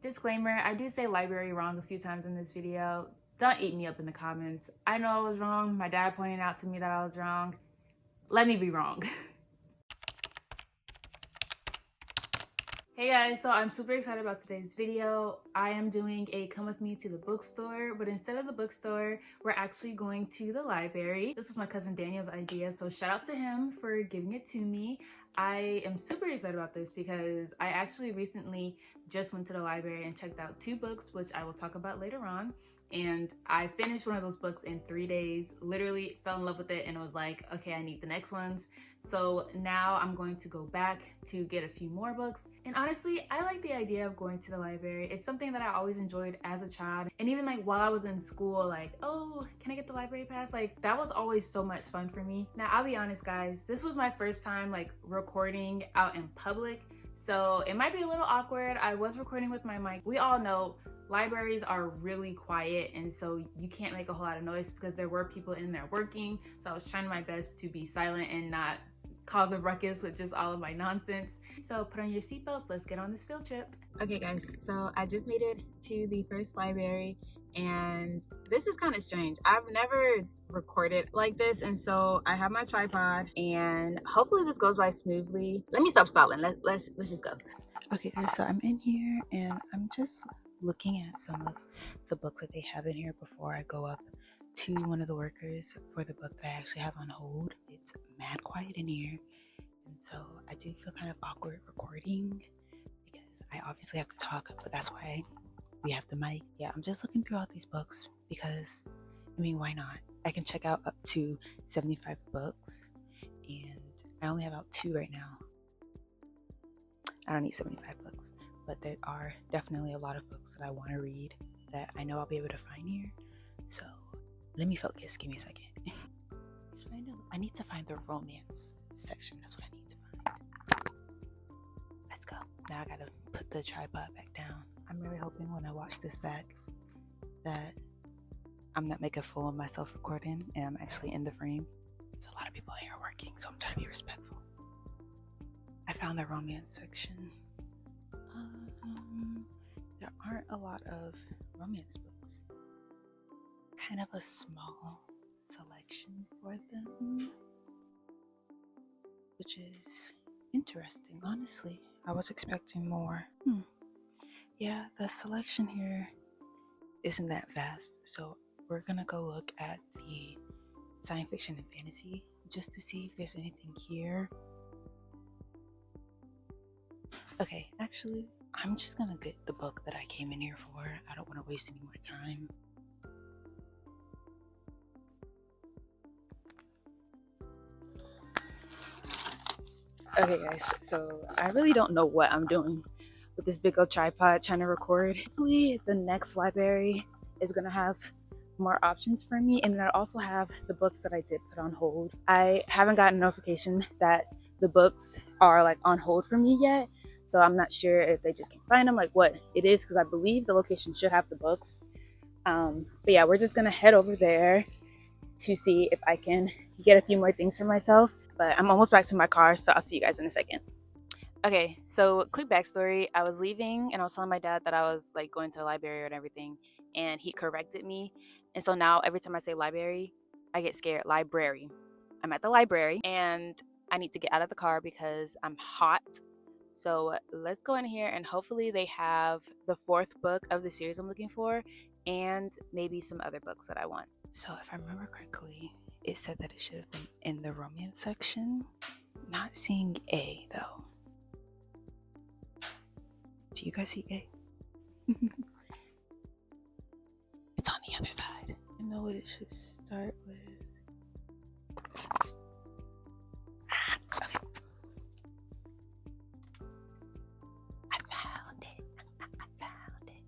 Disclaimer, I do say library wrong a few times in this video. Don't eat me up in the comments. I know I was wrong. My dad pointed out to me that I was wrong. Let me be wrong. Hey guys, so I'm super excited about today's video. I am doing a come with me to the bookstore, but instead of the bookstore, we're actually going to the library. This was my cousin Daniel's idea, so shout out to him for giving it to me. I am super excited about this because I actually recently just went to the library and checked out 2 books, which I will talk about later on. And I finished one of those books in 3 days, literally fell in love with it and was like, okay, I need the next ones. So now I'm going to go back to get a few more books. And honestly, I like the idea of going to the library. It's something that I always enjoyed as a child. And even like while I was in school, like, oh, can I get the library pass? Like that was always so much fun for me. Now, I'll be honest guys, this was my first time like recording out in public. So it might be a little awkward. I was recording with my mic. We all know libraries are really quiet, and so you can't make a whole lot of noise because there were people in there working. So I was trying my best to be silent and not cause a ruckus with just all of my nonsense. So put on your seatbelts, let's get on this field trip. Okay guys, so I just made it to the first library, and this is kind of strange. I've never recorded like this, and so I have my tripod, and hopefully this goes by smoothly. Let me stop stalling. Let's just go. Okay guys, so I'm in here and I'm just looking at some of the books that they have in here before I go up to one of the workers for the book that I actually have on hold. It's mad quiet in here, and so I do feel kind of awkward recording because I obviously have to talk, but that's why we have the mic. Yeah, I'm just looking through all these books because, I mean, why not? I can check out up to 75 books, and I only have out 2 right now. I don't need 75 books, but there are definitely a lot of books that I want to read that I know I'll be able to find here. So let me focus. Give me a second. I need to find the romance section. That's what I need to find. Let's go. Now I gotta put the tripod back down. I'm really hoping when I watch this back that I'm not making a fool of myself recording and I'm actually in the frame. There's a lot of people here working, so I'm trying to be respectful. I found the romance section. There aren't a lot of romance books. Kind of a small selection for them, which is interesting, honestly. I was expecting more. Yeah, the selection here isn't that vast, so we're gonna go look at the science fiction and fantasy just to see if there's anything here. Okay, actually, I'm just gonna get the book that I came in here for. I don't want to waste any more time. Okay guys, so I really don't know what I'm doing with this big old tripod trying to record. Hopefully the next library is gonna have more options for me, and then I also have the books that I did put on hold. I haven't gotten a notification that the books are like on hold for me yet, so I'm not sure if they just can't find them, like what it is, because I believe the location should have the books. But yeah, we're just gonna head over there to see if I can get a few more things for myself. But I'm almost back to my car, so I'll see you guys in a second. Okay, so quick backstory. I was leaving and I was telling my dad that I was like going to the library and everything, and he corrected me. And so now every time I say library, I get scared. Library. I'm at the library and I need to get out of the car because I'm hot. So let's go in here and hopefully they have the 4th book of the series I'm looking for and maybe some other books that I want. So if I remember correctly, it said that it should have been in the romance section. Not seeing A though. Do you guys see A? It's on the other side. I know what it should start with. Okay. I found it. I found it.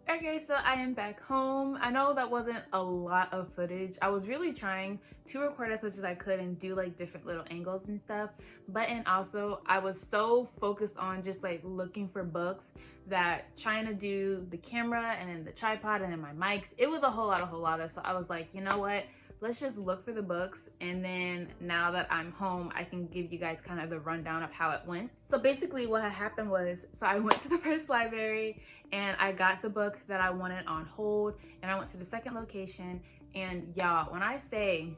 Okay, so I am back home. I know that wasn't a lot of footage. I was really trying to record as much as I could and do like different little angles and stuff. But and also I was so focused on just like looking for books that trying to do the camera and then the tripod and then my mics, it was a whole lot of. So I was like, you know what? Let's just look for the books, and then now that I'm home, I can give you guys kind of the rundown of how it went. So basically what had happened was, so I went to the first library and I got the book that I wanted on hold, and I went to the second location, and y'all, when I say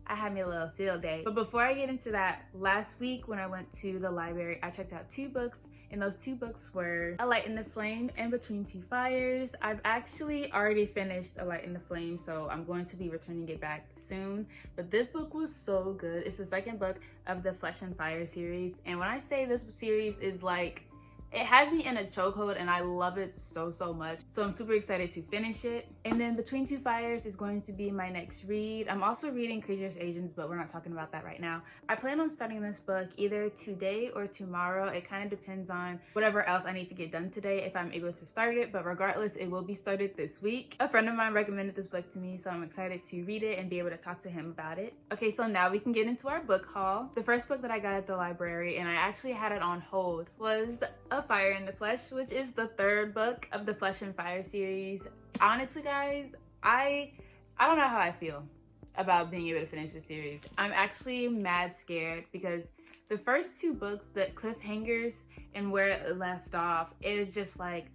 I had me a little field day. But before I get into that, last week when I went to the library, I checked out 2 books, and those 2 books were A Light in the Flame and Between Two Fires. I've actually already finished A Light in the Flame, so I'm going to be returning it back soon. But this book was so good. It's the second book of the Flesh and Fire series. And when I say this series is like, it has me in a chokehold, and I love it so much. So I'm super excited to finish it. And then Between Two Fires is going to be my next read. I'm also reading Crazy Rich Asians, but we're not talking about that right now. I plan on starting this book either today or tomorrow. It kind of depends on whatever else I need to get done today, if I'm able to start it. But regardless, it will be started this week. A friend of mine recommended this book to me, so I'm excited to read it and be able to talk to him about it. Okay, so now we can get into our book haul. The first book that I got at the library, and I actually had it on hold, was A Fire in the Flesh, which is the 3rd book of the Flesh and Fire series. Honestly, guys, I don't know how I feel about being able to finish the series. I'm actually mad scared because the first 2 books, the cliffhangers and where it left off, is just like,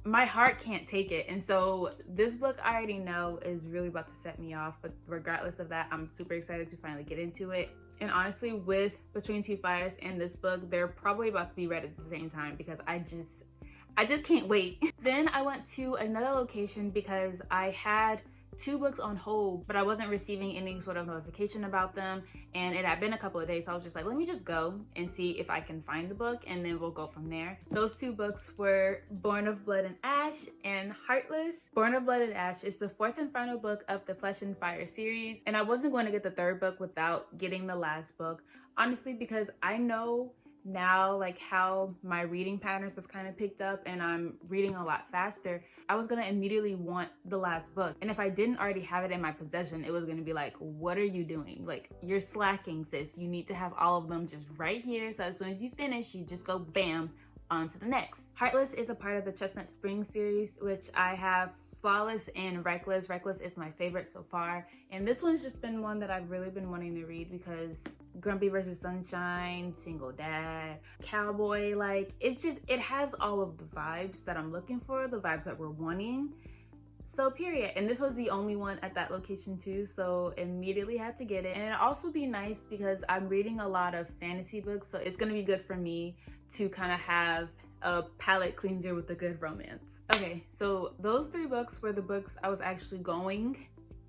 my heart can't take it. And so this book I already know is really about to set me off, but regardless of that, I'm super excited to finally get into it. And honestly, with Between Two Fires and this book, they're probably about to be read at the same time because I just can't wait. Then I went to another location because I had 2 books on hold, but I wasn't receiving any sort of notification about them, and it had been a couple of days, so I was just like, let me just go and see if I can find the book, and then we'll go from there. Those 2 books were Born of Blood and Ash and Heartless. Born of Blood and Ash is the 4th and final book of the Flesh and Fire series, and I wasn't going to get the 3rd book without getting the last book, honestly, because I know now like how my reading patterns have kind of picked up and I'm reading a lot faster. I was gonna immediately want the last book, and if I didn't already have it in my possession, it was gonna be like, what are you doing? Like, you're slacking, sis. You need to have all of them just right here, so as soon as you finish, you just go bam on to the next. Heartless is a part of the Chestnut Spring series, which I have Flawless and Reckless. Reckless is my favorite so far, and this one's just been one that I've really been wanting to read because Grumpy versus Sunshine, Single Dad, Cowboy, like, it's just, it has all of the vibes that I'm looking for, the vibes that we're wanting. So period. And this was the only one at that location too, so immediately had to get it. And it'll also be nice because I'm reading a lot of fantasy books, so it's gonna be good for me to kind of have a palate cleanser with a good romance. Okay, so those 3 books were the books I was actually going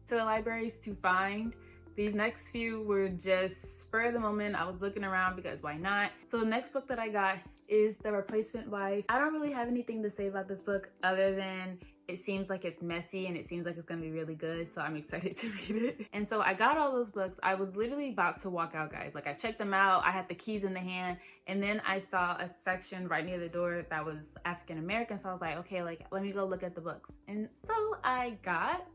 to the libraries to find. These next few were just spur of the moment. I was looking around because why not? So the next book that I got is The Replacement Wife. I don't really have anything to say about this book other than it seems like it's messy and it seems like it's gonna be really good, so I'm excited to read it. And so I got all those books. I was literally about to walk out, guys. Like, I checked them out, I had the keys in the hand, and then I saw a section right near the door that was African American, so I was like, okay, like, let me go look at the books. And so I got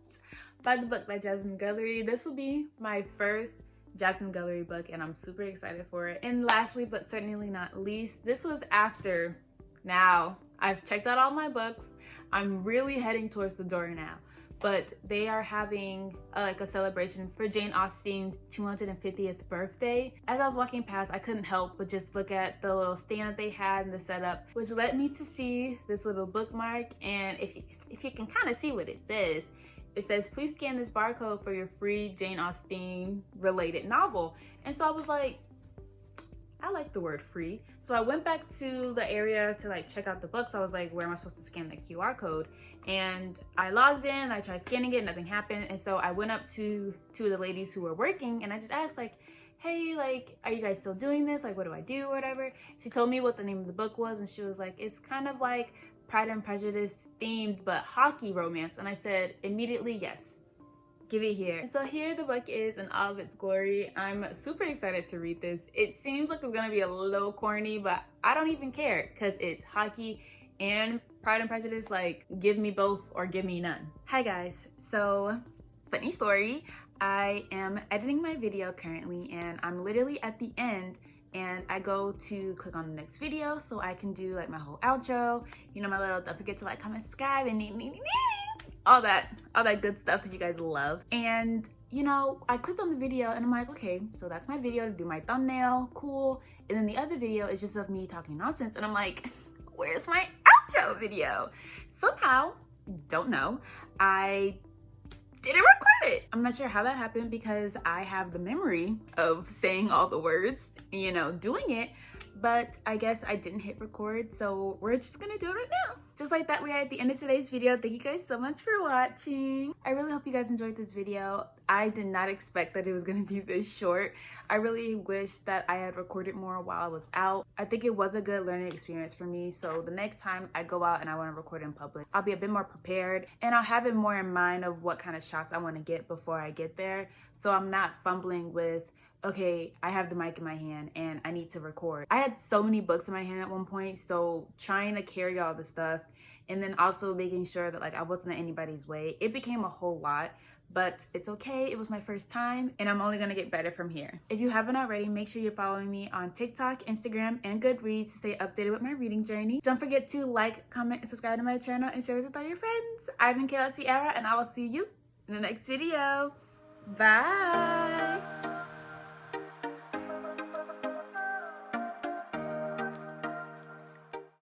By the Book by Jasmine Guillory. This will be my first Jasmine Guillory book, and I'm super excited for it. And lastly, but certainly not least, this was after, now I've checked out all my books. I'm really heading towards the door now, but they are having like a celebration for Jane Austen's 250th birthday. As I was walking past, I couldn't help but just look at the little stand that they had and the setup, which led me to see this little bookmark. And if you can kind of see what it says, please scan this barcode for your free Jane Austen related novel. And so I was like, I like the word free. So I went back to the area to like check out the books. I was like, where am I supposed to scan the QR code? And I logged in, I tried scanning it, nothing happened. And so I went up to 2 of the ladies who were working and I just asked like, hey, like, are you guys still doing this? Like, what do I do or whatever? She told me what the name of the book was and she was like, it's kind of like Pride and Prejudice themed, but hockey romance. And I said immediately, yes. Give it here. And so here the book is in all of its glory. I'm super excited to read this. It seems like it's gonna be a little corny, but I don't even care because it's hockey and Pride and Prejudice, like, give me both or give me none. Hi guys, so funny story. I am editing my video currently and I'm literally at the end, and I go to click on the next video so I can do like my whole outro, you know, my little don't forget to like, comment, subscribe, and all that good stuff that you guys love. And you know, I clicked on the video and I'm like, okay, so that's my video to do my thumbnail, cool. And then the other video is just of me talking nonsense, and I'm like, where's my outro video? Somehow, don't know, I didn't record it. I'm not sure how that happened because I have the memory of saying all the words, you know, doing it, but I guess I didn't hit record, so we're just gonna do it right now. Just like that, we are at the end of today's video. Thank you guys so much for watching. I really hope you guys enjoyed this video. I did not expect that it was gonna be this short. I really wish that I had recorded more while I was out. I think it was a good learning experience for me, so the next time I go out and I want to record in public, I'll be a bit more prepared and I'll have it more in mind of what kind of shots I want to get before I get there, so I'm not fumbling with, okay, I have the mic in my hand and I need to record. I had so many books in my hand at one point, so trying to carry all the stuff and then also making sure that like I wasn't in anybody's way, it became a whole lot. But it's okay, it was my first time and I'm only gonna get better from here. If you haven't already, make sure you're following me on TikTok, Instagram, and Goodreads to stay updated with my reading journey. Don't forget to like, comment, and subscribe to my channel and share this with all your friends. I've been Kayla and I will see you in the next video. Bye!